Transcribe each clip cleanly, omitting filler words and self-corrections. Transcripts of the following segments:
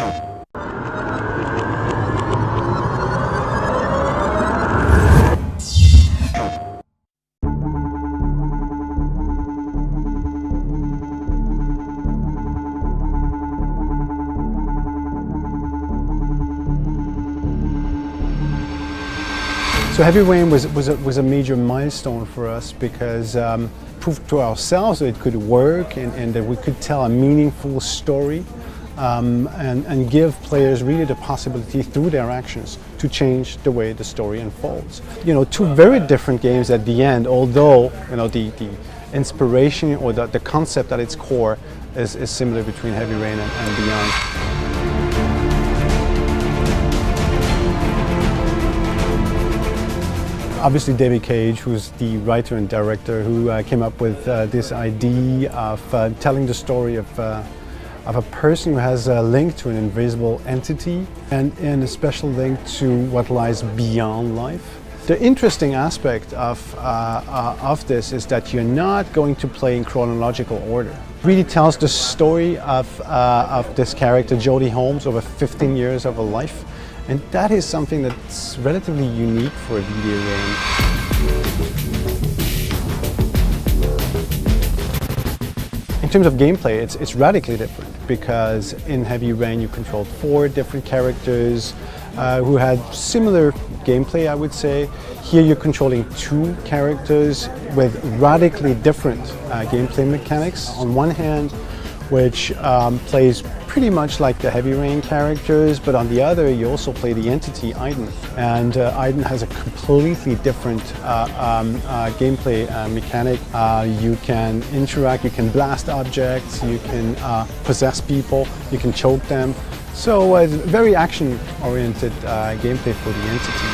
So Heavy Rain was a major milestone for us because proved to ourselves that it could work and that we could tell a meaningful story and give players really the possibility through their actions to change the way the story unfolds. You know, two very different games at the end, although you know the inspiration or the concept at its core is similar between Heavy Rain and Beyond. Obviously David Cage, who's the writer and director who came up with this idea of telling the story of a person who has a link to an invisible entity and a special link to what lies beyond life. The interesting aspect of this is that you're not going to play in chronological order. It really tells the story of this character, Jodie Holmes, over 15 years of her life. And that is something that's relatively unique for a video game. In terms of gameplay, it's radically different because in Heavy Rain you controlled 4 different characters who had similar gameplay, I would say. Here you're controlling 2 characters with radically different gameplay mechanics. On one hand, which plays pretty much like the Heavy Rain characters, but on the other you also play the entity Aiden. And Aiden has a completely different gameplay mechanic. You can interact, you can blast objects, you can possess people, you can choke them. So it's very action-oriented gameplay for the entity.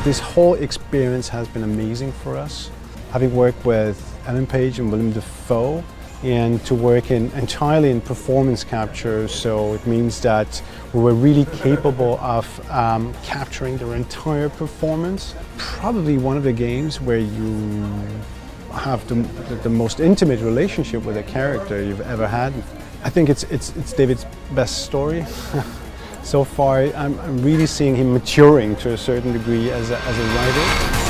This whole experience has been amazing for us. Having worked with Ellen Page and Guillaume de Fondaumiere, and to work entirely in performance capture, so it means that we were really capable of capturing their entire performance. Probably one of the games where you have the most intimate relationship with a character you've ever had. I think it's David's best story. So far, I'm really seeing him maturing to a certain degree as a writer.